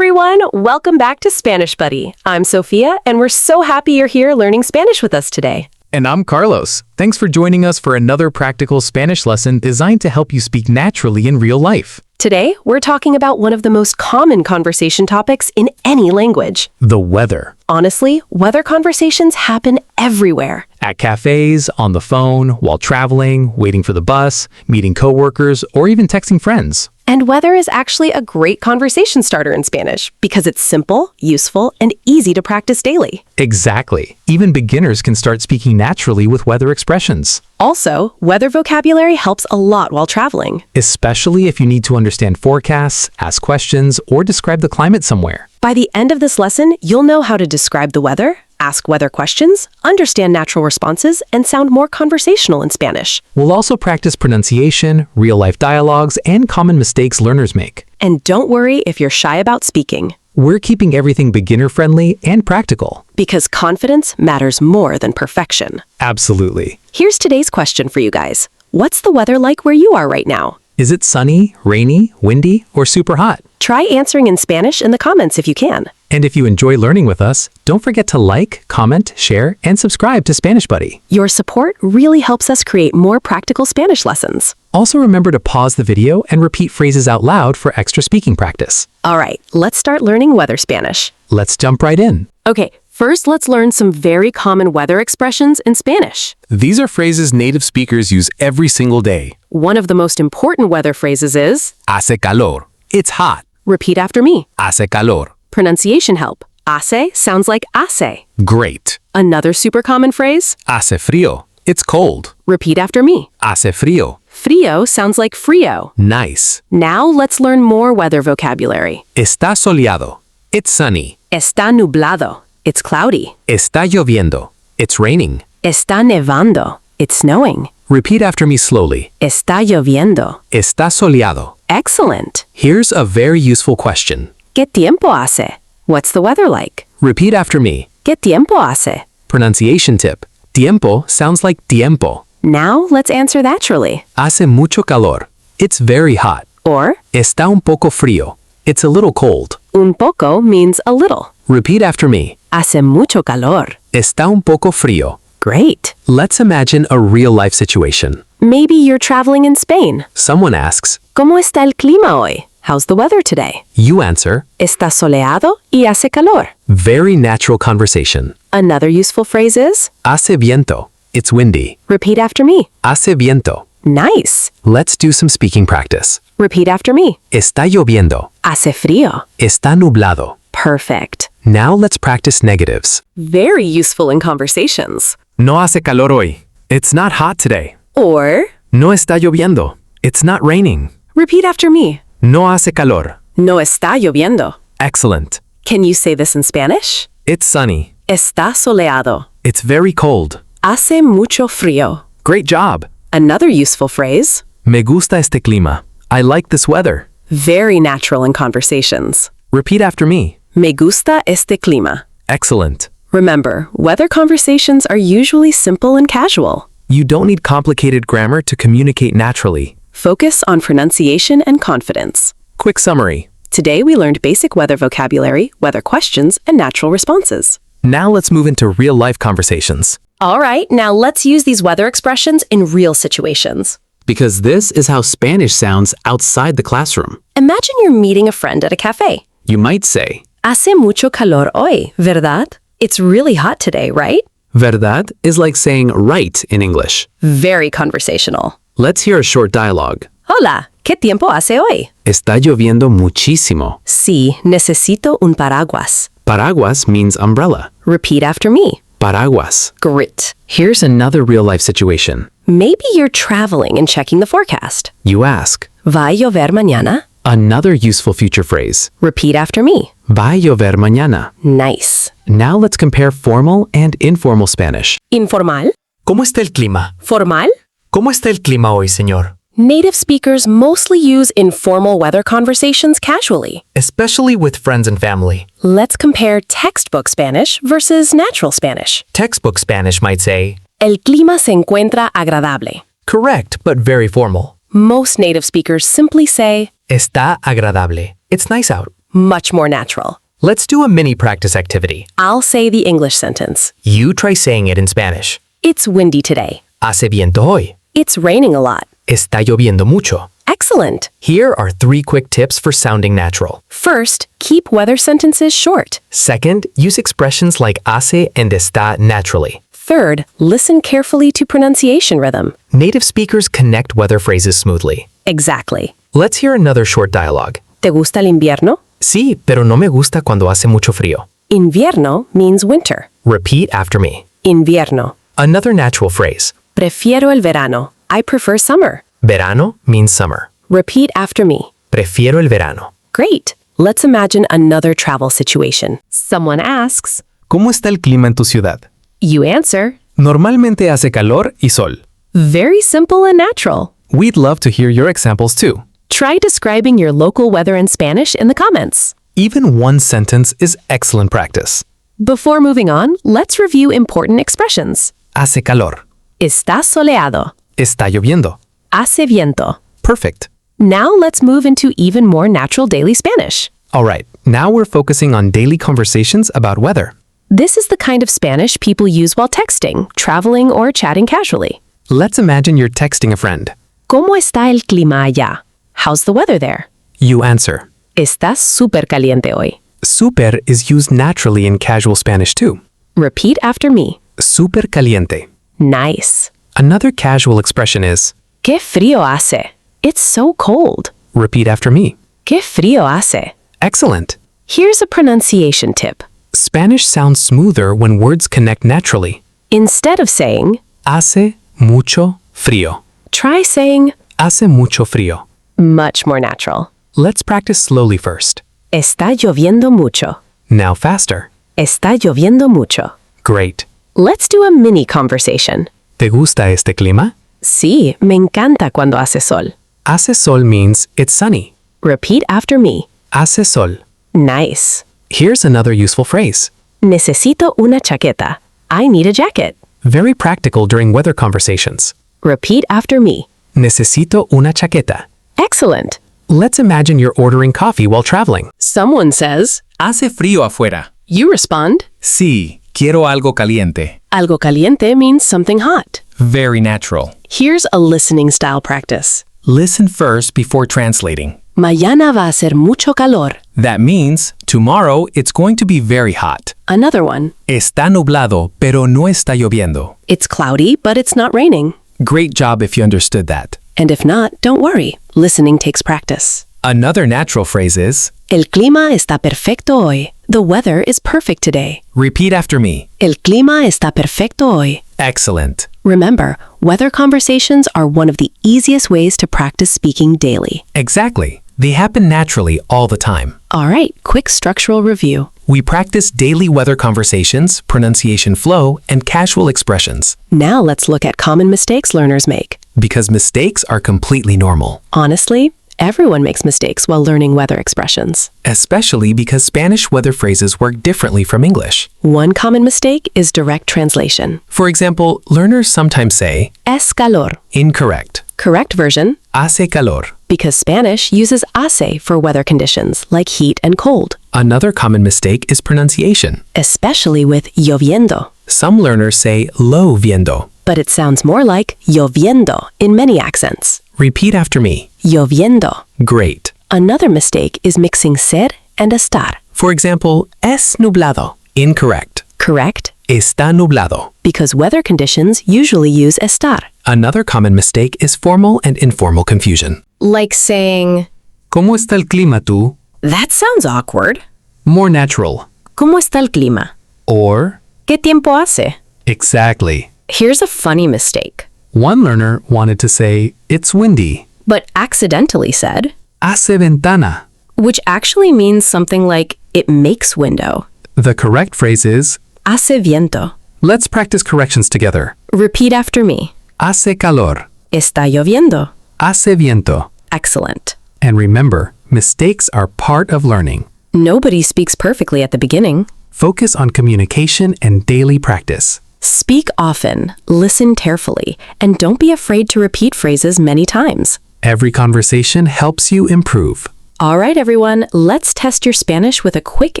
everyone! Welcome back to SpanishBuddy. I'm Sophia, and we're so happy you're here learning Spanish with us today. And I'm Carlos. Thanks for joining us for another practical Spanish lesson designed to help you speak naturally in real life. Today, we're talking about one of the most common conversation topics in any language. The weather. Honestly, weather conversations happen everywhere. At cafes, on the phone, while traveling, waiting for the bus, meeting coworkers, or even texting friends. And weather is actually a great conversation starter in Spanish because it's simple, useful, and easy to practice daily. Exactly. Even beginners can start speaking naturally with weather expressions. Also, weather vocabulary helps a lot while traveling. Especially if you need to understand forecasts, ask questions, or describe the climate somewhere. By the end of this lesson, you'll know how to describe the weather, ask weather questions, understand natural responses, and sound more conversational in Spanish. We'll also practice pronunciation, real-life dialogues, and common mistakes learners make. And don't worry if you're shy about speaking. We're keeping everything beginner-friendly and practical. Because confidence matters more than perfection. Absolutely. Here's today's question for you guys. What's the weather like where you are right now? Is it sunny, rainy, windy, or super hot? Try answering in Spanish in the comments if you can. And if you enjoy learning with us, don't forget to like, comment, share, and subscribe to SpanishBuddy. Your support really helps us create more practical Spanish lessons. Also remember to pause the video and repeat phrases out loud for extra speaking practice. All right, let's start learning weather Spanish. Let's jump right in. Okay, first let's learn some very common weather expressions in Spanish. These are phrases native speakers use every single day. One of the most important weather phrases is, Hace calor. It's hot. repeat after me. Hace calor. Pronunciation help. Hace sounds like hace. Great. Another super common phrase, Hace frío. It's cold. repeat after me. Hace frío. Frío sounds like frío. Nice. Now let's learn more weather vocabulary. Está soleado. It's sunny. Está nublado. It's cloudy. Está lloviendo. It's raining. Está nevando. It's snowing. Repeat after me slowly. Está lloviendo. Está soleado. Excellent. Here's a very useful question. ¿Qué tiempo hace? What's the weather like? Repeat after me. ¿Qué tiempo hace? Pronunciation tip. Tiempo sounds like tiempo. Now let's answer naturally. Hace mucho calor. It's very hot. Or, Está un poco frío. It's a little cold. un poco means a little. Repeat after me. Hace mucho calor. Está un poco frío. Great. Let's imagine a real-life situation. Maybe you're traveling in Spain. Someone asks, ¿Cómo está el clima hoy? How's the weather today? you answer, Está soleado y hace calor. very natural conversation. Another useful phrase is, Hace viento. It's windy. repeat after me. Hace viento. Nice. Let's do some speaking practice. Repeat after me. Está lloviendo. Hace frío. Está nublado. Perfect. Now let's practice negatives. Very useful in conversations. No hace calor hoy. It's not hot today. Or, No está lloviendo. It's not raining. repeat after me. No hace calor. No está lloviendo. Excellent. Can you say this in Spanish? It's sunny. Está soleado. It's very cold. Hace mucho frío. Great job. Another useful phrase, Me gusta este clima. I like this weather. very natural in conversations. Repeat after me. Me gusta este clima. Excellent. Remember, weather conversations are usually simple and casual. You don't need complicated grammar to communicate naturally. Focus on pronunciation and confidence. Quick summary. Today we learned basic weather vocabulary, weather questions, and natural responses. Now let's move into real-life conversations. All right, now let's use these weather expressions in real situations. Because this is how Spanish sounds outside the classroom. Imagine you're meeting a friend at a cafe. You might say, Hace mucho calor hoy, ¿verdad? It's really hot today, right? verdad is like saying right in English. Very conversational. Let's hear a short dialogue. Hola, ¿qué tiempo hace hoy? Está lloviendo muchísimo. Sí, necesito un paraguas. Paraguas means umbrella. Repeat after me. Paraguas. Grit. Here's another real-life situation. Maybe you're traveling and checking the forecast. You ask, ¿Va a llover mañana? another useful future phrase. Repeat after me. Va a llover mañana. Nice. Now let's compare formal and informal Spanish. Informal. ¿Cómo está el clima? Formal. ¿Cómo está el clima hoy, señor? Native speakers mostly use informal weather conversations casually. Especially with friends and family. Let's compare textbook Spanish versus natural Spanish. Textbook Spanish might say, El clima se encuentra agradable. correct but very formal. Most native speakers simply say, Está agradable. It's nice out. Much more natural. Let's do a mini practice activity. I'll say the English sentence. You try saying it in Spanish. It's windy today. Hace viento hoy. It's raining a lot. Está lloviendo mucho. Excellent. Here are 3 quick tips for sounding natural. First, keep weather sentences short. Second, use expressions like hace and está naturally. Third, listen carefully to pronunciation rhythm. Native speakers connect weather phrases smoothly. Exactly. Let's hear another short dialogue. ¿Te gusta el invierno? Sí, pero no me gusta cuando hace mucho frío. Invierno means winter. Repeat after me. Invierno. Another natural phrase. Prefiero el verano. I prefer summer. Verano means summer. Repeat after me. Prefiero el verano. Great. Let's imagine another travel situation. Someone asks. ¿Cómo está el clima en tu ciudad? You answer. Normalmente hace calor y sol. Very simple and natural. We'd love to hear your examples too. Try describing your local weather in Spanish in the comments. Even one sentence is excellent practice. Before moving on, let's review important expressions. Hace calor. Está soleado. Está lloviendo. Hace viento. Perfect. Now let's move into even more natural daily Spanish. All right, now we're focusing on daily conversations about weather. This is the kind of Spanish people use while texting, traveling, or chatting casually. Let's imagine you're texting a friend. ¿Cómo está el clima allá? How's the weather there? You answer. Está súper caliente hoy. Súper is used naturally in casual Spanish too. Repeat after me. Súper caliente. Nice. Another casual expression is, ¿Qué frío hace? It's so cold. repeat after me. ¿Qué frío hace? Excellent. Here's a pronunciation tip. Spanish sounds smoother when words connect naturally. Instead of saying, Hace mucho frío. try saying, Hace mucho frío. much more natural. Let's practice slowly first. Está lloviendo mucho. Now faster. Está lloviendo mucho. Great. Let's do a mini conversation. ¿Te gusta este clima? Sí, me encanta cuando hace sol. Hace sol means it's sunny. Repeat after me. Hace sol. Nice. Here's another useful phrase. Necesito una chaqueta. I need a jacket. Very practical during weather conversations. Repeat after me. Necesito una chaqueta. Excellent. Let's imagine you're ordering coffee while traveling. Someone says, Hace frío afuera. you respond, Sí, quiero algo caliente. algo caliente means something hot. Very natural. Here's a listening style practice. Listen first before translating. Mañana va a ser mucho calor. That means, tomorrow it's going to be very hot. Another one. Está nublado, pero no está lloviendo. It's cloudy, but it's not raining. Great job if you understood that. And if not, don't worry. Listening takes practice. Another natural phrase is, El clima está perfecto hoy. The weather is perfect today. repeat after me. El clima está perfecto hoy. Excellent. Remember, weather conversations are one of the easiest ways to practice speaking daily. Exactly. They happen naturally all the time. All right, quick structural review. We practice daily weather conversations, pronunciation flow, and casual expressions. Now let's look at common mistakes learners make. Because mistakes are completely normal. Honestly, everyone makes mistakes while learning weather expressions. Especially because Spanish weather phrases work differently from English. One common mistake is direct translation. For example, learners sometimes say, Es calor. incorrect. Correct version, Hace calor. because Spanish uses hace for weather conditions like heat and cold, Another common mistake is pronunciation. especially with lloviendo. Some learners say lo viendo. But it sounds more like lloviendo in many accents. Repeat after me. Lloviendo. Great. Another mistake is mixing ser and estar. For example, es nublado. Incorrect. Correct? Está nublado. Because weather conditions usually use estar. Another common mistake is formal and informal confusion. Like saying, ¿Cómo está el clima tú? that sounds awkward. More natural. ¿Cómo está el clima? Or, ¿Qué tiempo hace? exactly. Here's a funny mistake, One learner wanted to say, it's windy. but accidentally said, Hace ventana. which actually means something like, it makes window. The correct phrase is, Hace viento. let's practice corrections together. Repeat after me. Hace calor. Está lloviendo. Hace viento. Excellent. And remember, mistakes are part of learning. Nobody speaks perfectly at the beginning. Focus on communication and daily practice. Speak often, listen carefully, and don't be afraid to repeat phrases many times. Every conversation helps you improve. All right, everyone, let's test your Spanish with a quick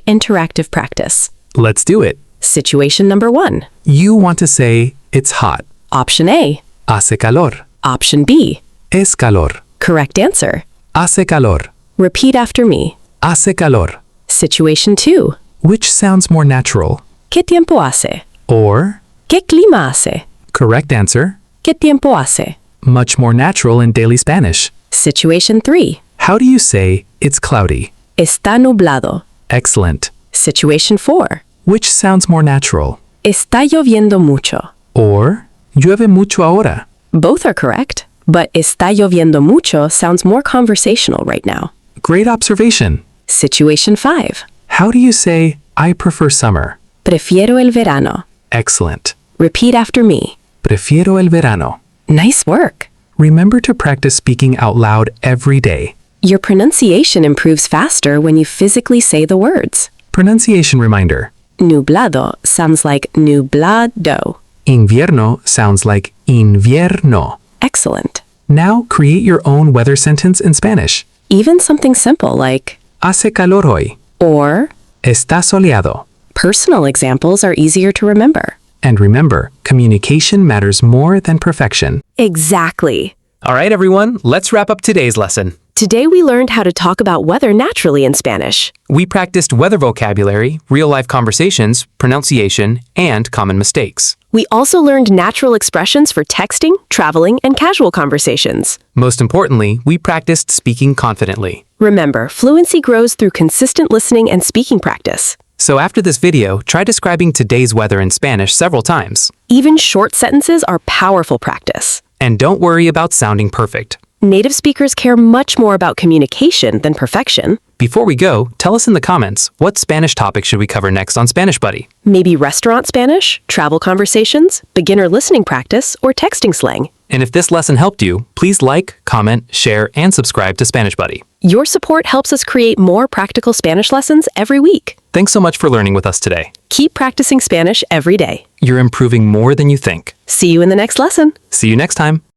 interactive practice. Let's do it. Situation number 1. You want to say, it's hot. Option A. Hace calor. Option B. Es calor. Correct answer. Hace calor. Repeat after me. Hace calor. Situation 2. Which sounds more natural? ¿Qué tiempo hace? Or, ¿Qué clima hace? correct answer, ¿Qué tiempo hace? much more natural in daily Spanish. Situation 3. How do you say, it's cloudy? Está nublado. Excellent. Situation 4. Which sounds more natural? Está lloviendo mucho. Or, llueve mucho ahora. Both are correct, but está lloviendo mucho sounds more conversational right now. Great observation. Situation 5. How do you say, I prefer summer? Prefiero el verano. Excellent. Repeat after me. Prefiero el verano. Nice work. Remember to practice speaking out loud every day. Your pronunciation improves faster when you physically say the words. Pronunciation reminder. Nublado sounds like nublado. Invierno sounds like invierno. Excellent. Now create your own weather sentence in Spanish. Even something simple like Hace calor hoy. or. Está soleado. Personal examples are easier to remember. And remember, communication matters more than perfection. Exactly. All right, everyone, let's wrap up today's lesson. Today we learned how to talk about weather naturally in Spanish. We practiced weather vocabulary, real-life conversations, pronunciation, and common mistakes. We also learned natural expressions for texting, traveling, and casual conversations. Most importantly, we practiced speaking confidently. Remember, fluency grows through consistent listening and speaking practice. So after this video, try describing today's weather in Spanish several times. Even short sentences are powerful practice. And don't worry about sounding perfect. Native speakers care much more about communication than perfection. Before we go, tell us in the comments, what Spanish topic should we cover next on SpanishBuddy? Maybe restaurant Spanish, travel conversations, beginner listening practice, or texting slang. And if this lesson helped you, please like, comment, share, and subscribe to SpanishBuddy. Your support helps us create more practical Spanish lessons every week. Thanks so much for learning with us today. Keep practicing Spanish every day. You're improving more than you think. See you in the next lesson. See you next time.